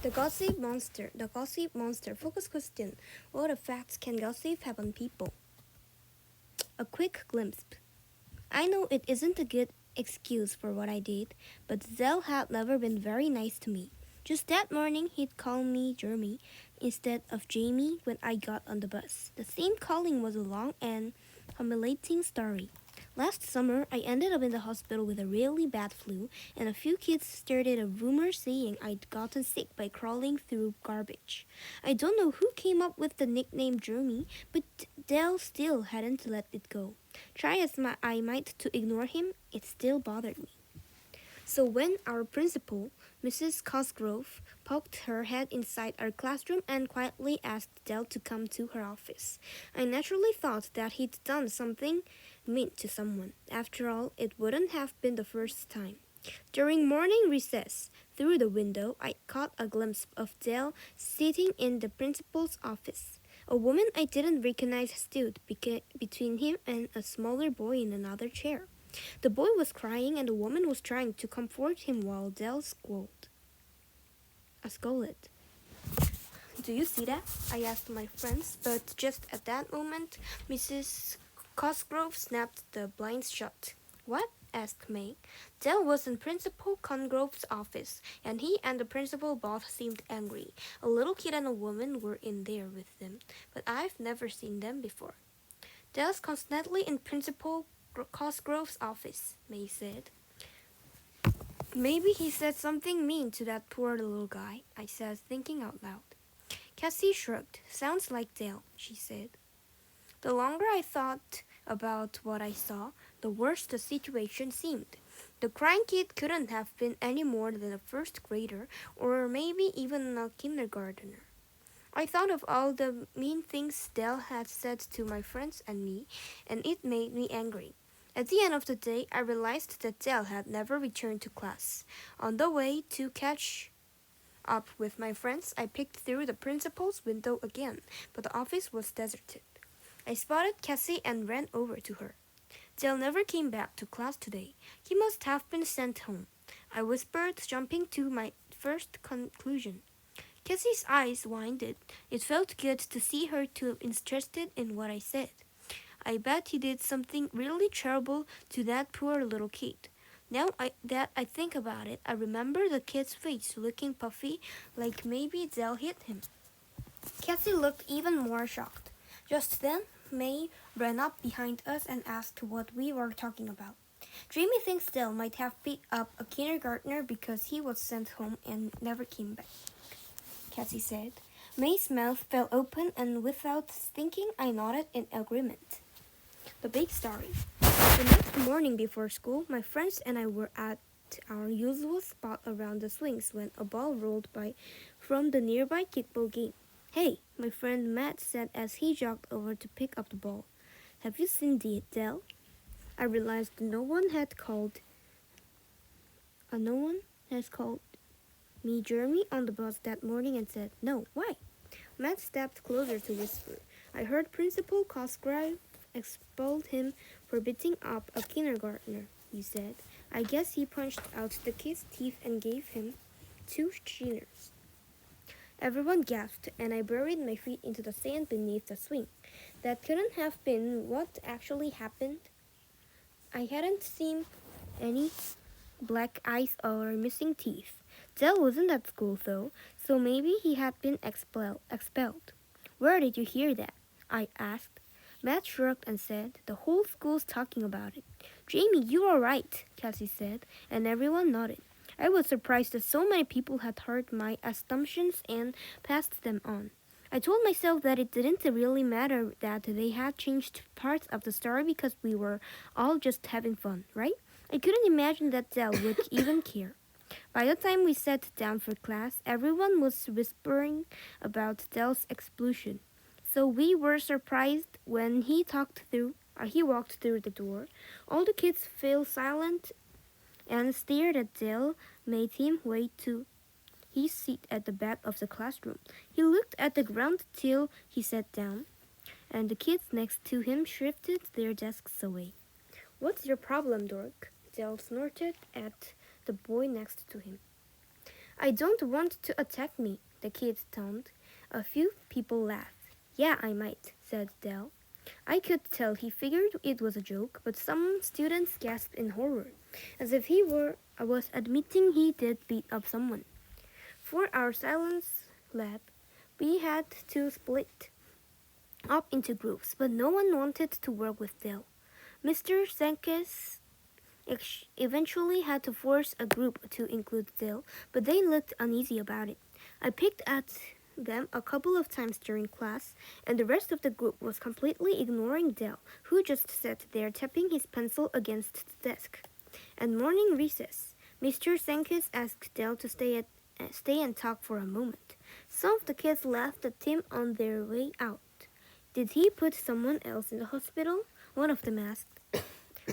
The gossip monster. The gossip monster. Focus question. What effects can gossip have on people? A quick glimpse. I know it isn't a good excuse for what I did, but Zell had never been very nice to me. Just that morning, he'd call me Jeremy instead of Jamie when I got on the bus. The same calling was a long and humiliating story. Last summer, I ended up in the hospital with a really bad flu, and a few kids started a rumor saying I'd gotten sick by crawling through garbage. I don't know who came up with the nickname Jeremy, but Dell still hadn't let it go. Try as I might to ignore him, it still bothered me. So when our principal, Mrs. Cosgrove, poked her head inside our classroom and quietly asked Dell to come to her office, I naturally thought that he'd done something mean to someone. After all, it wouldn't have been the first time. During morning recess, through the window, I caught a glimpse of Dell sitting in the principal's office. A woman I didn't recognize stood between him and a smaller boy in another chair. The boy was crying and the woman was trying to comfort him while Dell scolded. Do you see that? I asked my friends, but just at that moment, Mrs. Cosgrove snapped the blinds shut. What? Asked May. Dell was in Principal Congrove's office, and he and the principal both seemed angry. A little kid and a woman were in there with them, but I've never seen them before. Dell's constantly in Principal Cosgrove's office, May said. Maybe he said something mean to that poor little guy, I said, thinking out loud. Cassie shrugged. Sounds like Dale, she said. The longer I thought about what I saw, the worse the situation seemed. The crying kid couldn't have been any more than a first grader or maybe even a kindergartner. I thought of all the mean things Dell had said to my friends and me, and it made me angry. At the end of the day, I realized that Dell had never returned to class. On the way to catch up with my friends, I peeked through the principal's window again, but the office was deserted. I spotted Cassie and ran over to her. Dell never came back to class today. He must have been sent home, I whispered, jumping to my first conclusion. Cassie's eyes widened. It felt good to see her too interested in what I said. I bet he did something really terrible to that poor little kid. Now that I think about it, I remember the kid's face looking puffy, like maybe Dell hit him. Cassie looked even more shocked. Just then, May ran up behind us and asked what we were talking about. Jamie thinks Dell might have picked up a kindergartner because he was sent home and never came back, Cassie said. May's mouth fell open, and without thinking, I nodded in agreement. The big story. The next morning before school, my friends and I were at our usual spot around the swings when a ball rolled by from the nearby kickball game. Hey, my friend Matt said as he jogged over to pick up the ball. Have you seen Dell? I realized no one has called me Jeremy on the bus that morning and said, no, why? Matt stepped closer to whisper. I heard Principal Cosgrove expelled him for beating up a kindergartner, he said. I guess he punched out the kid's teeth and gave him 2 shiners. Everyone gasped, and I buried my feet into the sand beneath the swing. That couldn't have been what actually happened. I hadn't seen any black eyes or missing teeth. Dell wasn't at school, though, so maybe he had been expelled. Where did you hear that? I asked. Matt shrugged and said, the whole school's talking about it. Jamie, you are right, Cassie said, and everyone nodded. I was surprised that so many people had heard my assumptions and passed them on. I told myself that it didn't really matter that they had changed parts of the story because we were all just having fun, right? I couldn't imagine that Dell would even care. By the time we sat down for class, everyone was whispering about Dell's explosion. So we were surprised when he walked through the door. All the kids fell silent and stared at Dell, made him wait to his seat at the back of the classroom. He looked at the ground till he sat down, and the kids next to him shifted their desks away. What's your problem, Dork? Dell snorted at the boy next to him. I don't want to attack me, the kids taunted. A few people laughed. Yeah, I might, said Dell. I could tell he figured it was a joke, but some students gasped in horror, as if was admitting he did beat up someone. For our science lab, we had to split up into groups, but no one wanted to work with Dell. Mr. Sankis eventually had to force a group to include Dell, but they looked uneasy about it. I picked at them a couple of times during class, and the rest of the group was completely ignoring Dell, who just sat there tapping his pencil against the desk. At morning recess, Mr. Sankis asked Dell to stay and talk for a moment. Some of the kids laughed at him on their way out. Did he put someone else in the hospital? One of them asked.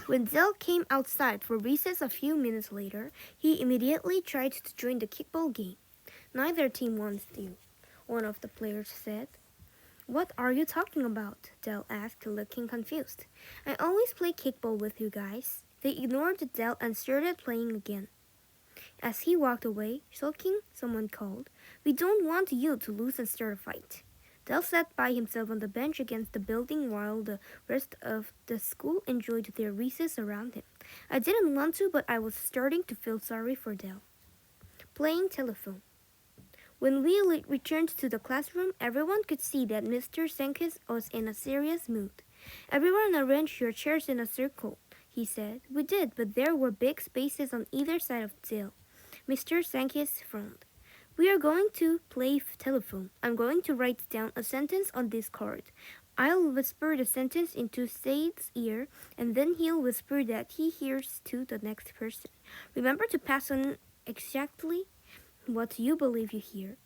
When Dell came outside for recess a few minutes later, he immediately tried to join the kickball game. Neither team wants you, one of the players said. What are you talking about? Dell asked, looking confused. I always play kickball with you guys. They ignored Dell and started playing again. As he walked away, sulking, someone called, We don't want you to lose and start a fight. Dell sat by himself on the bench against the building while the rest of the school enjoyed their recess around him. I didn't want to, but I was starting to feel sorry for Dell. Playing telephone. When we returned to the classroom, everyone could see that Mr. Sankis was in a serious mood. Everyone arranged your chairs in a circle, he said. We did, but there were big spaces on either side of Dell. Mr. Sankis frowned. We are going to play telephone. I'm going to write down a sentence on this card. I'll whisper the sentence into Said's ear, and then he'll whisper that he hears to the next person. Remember to pass on exactly what you believe you hear.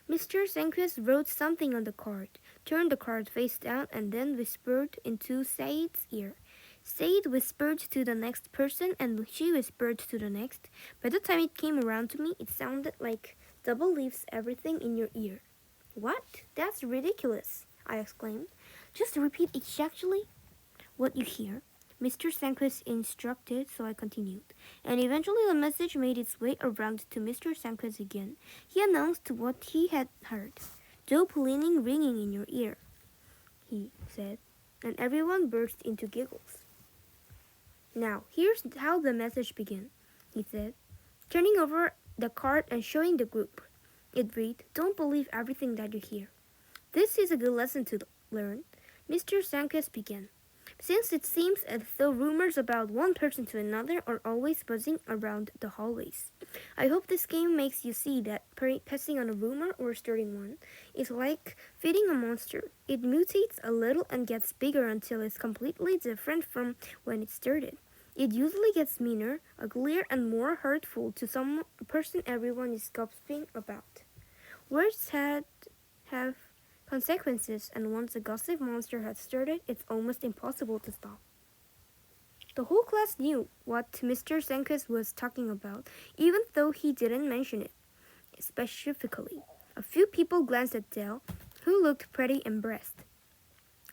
Mr. Sankis wrote something on the card, turned the card face down, and then whispered into Said's ear. Said whispered to the next person, and she whispered to the next. By the time it came around to me, it sounded like double leaves everything in your ear. What? That's ridiculous, I exclaimed. Just repeat exactly what you hear. Mr. Sankis instructed, so I continued. And eventually the message made its way around to Mr. Sankis again. He announced what he had heard. Dope leaning ringing in your ear, he said, and everyone burst into giggles. Now, here's how the message began, he said, turning over the card and showing the group. It read, Don't believe everything that you hear. This is a good lesson to learn. Mr. Sankis began. Since it seems as though rumors about one person to another are always buzzing around the hallways, I hope this game makes you see that passing on a rumor or starting one is like feeding a monster. It mutates a little and gets bigger until it's completely different from when it started. It usually gets meaner, uglier, and more hurtful to some person everyone is gossiping about. Words have consequences, and once a gossip monster has started, it's almost impossible to stop. The whole class knew what Mr. Sankis was talking about, even though he didn't mention it specifically. A few people glanced at Dell, who looked pretty embarrassed.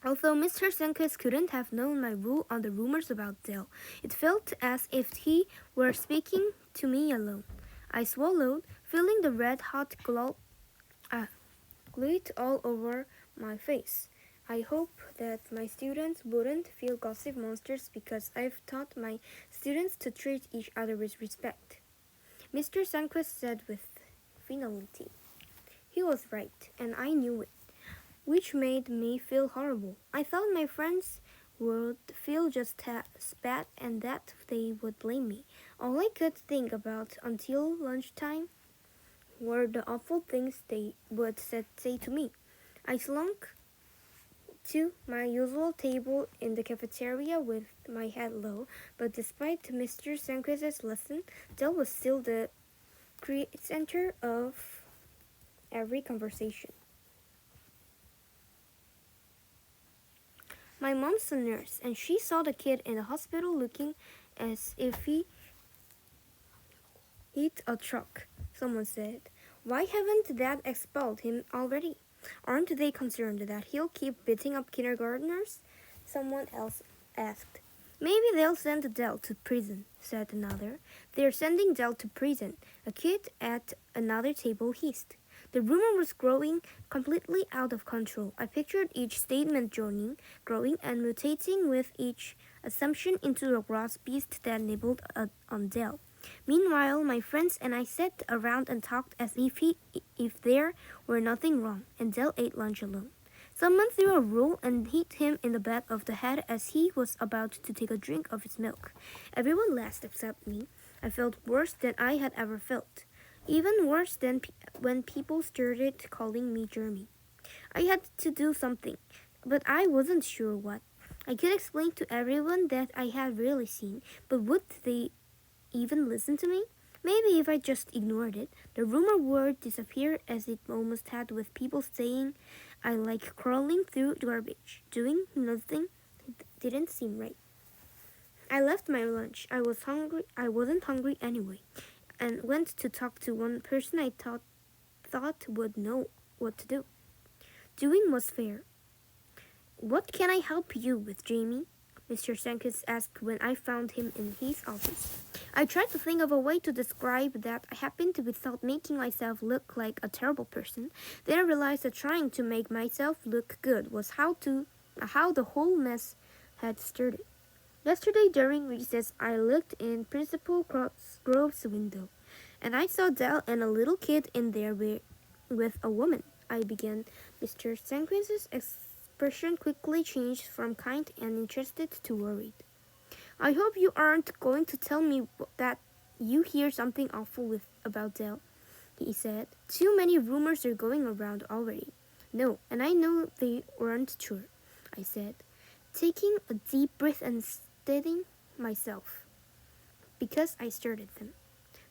Although Mr. Sankis couldn't have known my rule on the rumors about Dell, it felt as if he were speaking to me alone. I swallowed, feeling the red-hot glued all over my face. I hope that my students wouldn't feel gossip monsters because I've taught my students to treat each other with respect. Mr. Sankis said with finality. He was right, and I knew it, which made me feel horrible. I thought my friends would feel just as bad and that they would blame me. All I could think about until lunchtime were the awful things they would say to me. I slunk to my usual table in the cafeteria with my head low, but despite Mr. Sankis' lesson, Dell was still the center of every conversation. My mom's a nurse, and she saw the kid in the hospital looking as if he hit a truck, someone said. Why haven't Dad expelled him already? Aren't they concerned that he'll keep beating up kindergartners? Someone else asked. Maybe they'll send Dell to prison, said another. They're sending Dell to prison, a kid at another table hissed. The rumor was growing completely out of control. I pictured each statement joining, growing, and mutating with each assumption into a gross beast that nibbled on Dell. Meanwhile, my friends and I sat around and talked as if there were nothing wrong, and Dell ate lunch alone. Someone threw a roll and hit him in the back of the head as he was about to take a drink of his milk. Everyone laughed except me. I felt worse than I had ever felt. Even worse than when people started calling me Jeremy. I had to do something, but I wasn't sure what. I could explain to everyone that I had really seen, but would they even listen to me? Maybe if I just ignored it, the rumor would disappear as it almost had with people saying I like crawling through garbage. Doing nothing didn't seem right. I left my lunch. I was hungry. I wasn't hungry anyway, and went to talk to one person I thought would know what to do. Doing was fair. What can I help you with, Jamie? Mr. Sankis asked when I found him in his office. I tried to think of a way to describe that I happened without making myself look like a terrible person. Then I realized that trying to make myself look good was how the whole mess had started. Yesterday during recess, I looked in Principal Grove's window, and I saw Dell and a little kid in there with a woman. I began. Mr. Sanquez's expression quickly changed from kind and interested to worried. I hope you aren't going to tell me that you hear something awful about Dell, he said. Too many rumors are going around already. No, and I know they weren't true, I said, taking a deep breath and steadying myself, because I started them.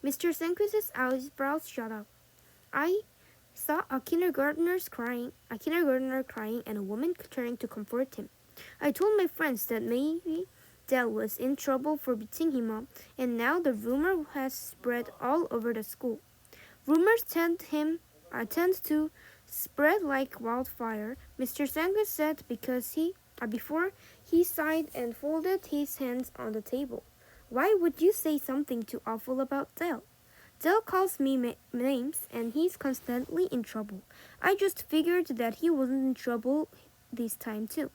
Mr. Sanquez's eyebrows shot up. I saw a kindergartner crying, and a woman trying to comfort him. I told my friends that maybe Dell was in trouble for beating him up, and now the rumor has spread all over the school. Rumors tend to spread like wildfire, Mr. Sanquez said before he sighed and folded his hands on the table. Why would you say something too awful about Dell? Dell calls me names, and he's constantly in trouble. I just figured that he wasn't in trouble this time too.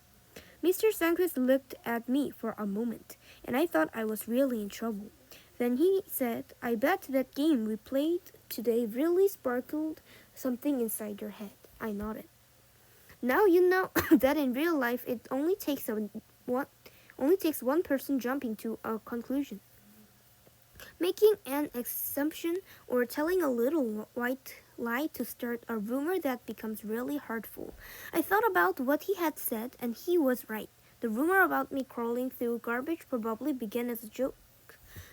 Mr. Sanquez looked at me for a moment, and I thought I was really in trouble. Then he said, I bet that game we played today really sparkled something inside your head. I nodded. Now you know that in real life it only takes one person jumping to a conclusion, making an assumption, or telling a little white lie to start a rumor that becomes really hurtful. I thought about what he had said, and he was right. The rumor about me crawling through garbage probably began as a joke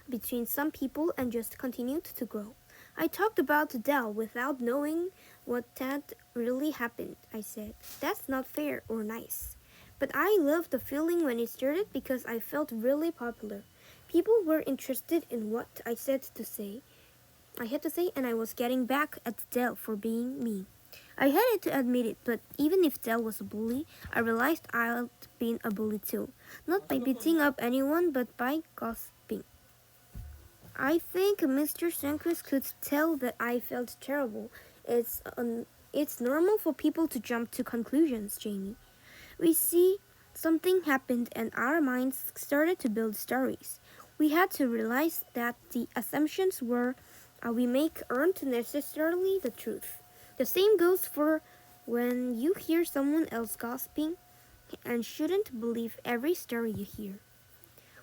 between some people and just continued to grow. I talked about Dell without knowing what had really happened, I said. That's not fair or nice. But I loved the feeling when it started because I felt really popular. People were interested in what I had to say, and I was getting back at Dell for being mean. I hated to admit it, but even if Dell was a bully, I realized I'd been a bully too. Not by beating up anyone, but by gossiping. I think Mr. Sanquez could tell that I felt terrible. It's normal for people to jump to conclusions, Jamie. We see something happened and our minds started to build stories. We had to realize that the assumptions we make aren't necessarily the truth. The same goes for when you hear someone else gossiping, and shouldn't believe every story you hear.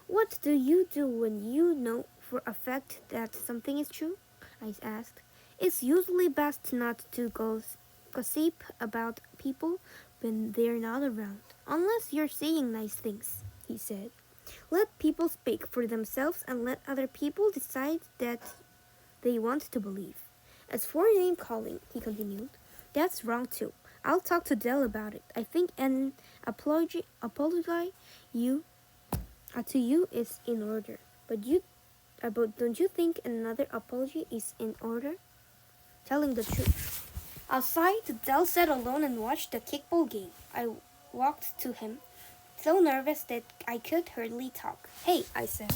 What do you do when you know for a fact that something is true? I asked. It's usually best not to gossip about people when they're not around, unless you're saying nice things, he said. Let people speak for themselves and let other people decide that they want to believe. As for name calling, he continued, that's wrong too. I'll talk to Dell about it. I think an apology to you is in order. But don't you think another apology is in order? Telling the truth. Outside, Dell sat alone and watched the kickball game. I walked to him. so nervous that I could hardly talk. Hey, I said.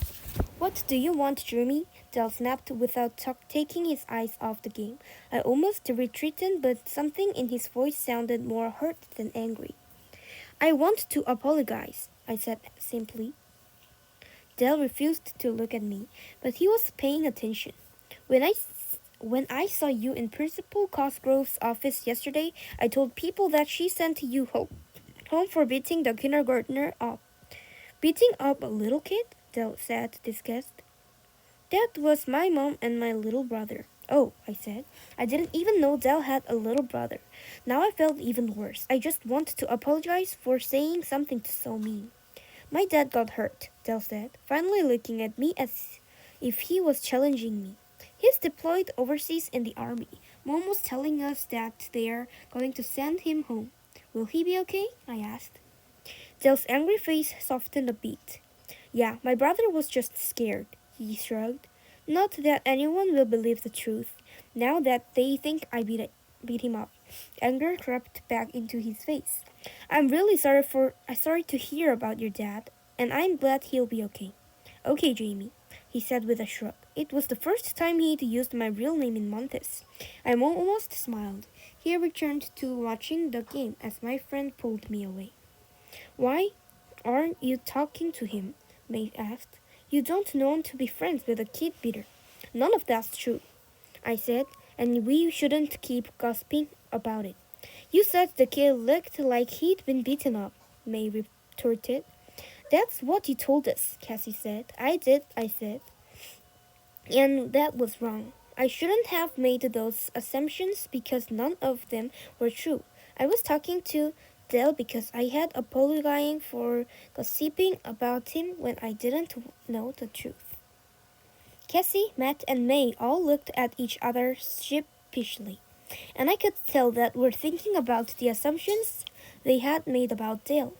What do you want, Jeremy? Dell snapped without taking his eyes off the game. I almost retreated, but something in his voice sounded more hurt than angry. I want to apologize, I said simply. Dell refused to look at me, but he was paying attention. When I saw you in Principal Cosgrove's office yesterday, I told people that she sent you home for beating the kindergartner up. Beating up a little kid? Dell said, disgusted. That was my mom and my little brother. Oh, I said. I didn't even know Dell had a little brother. Now I felt even worse. I just wanted to apologize for saying something so mean. My dad got hurt, Dell said, finally looking at me as if he was challenging me. He's deployed overseas in the army. Mom was telling us that they're going to send him home. Will he be okay? I asked. Dell's angry face softened a bit. Yeah, my brother was just scared, he shrugged. Not that anyone will believe the truth, now that they think I beat him up. Anger crept back into his face. I'm really sorry to hear about your dad, and I'm glad he'll be okay. Okay, Jamie, he said with a shrug. It was the first time he'd used my real name in months. I almost smiled. He returned to watching the game as my friend pulled me away. Why aren't you talking to him? May asked. You don't know him to be friends with a kid beater. None of that's true, I said, and we shouldn't keep gossiping about it. You said the kid looked like he'd been beaten up, May retorted. That's what you told us, Cassie said. I did, I said. And that was wrong. I shouldn't have made those assumptions because none of them were true. I was talking to Dell because I had apologizing for gossiping about him when I didn't know the truth. Cassie, Matt, and May all looked at each other sheepishly, and I could tell that were thinking about the assumptions they had made about Dale.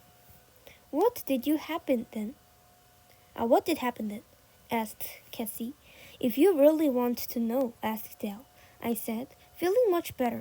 What did happen then? What did happen then? Asked Cassie. If you really want to know, asked Dale. I said, feeling much better.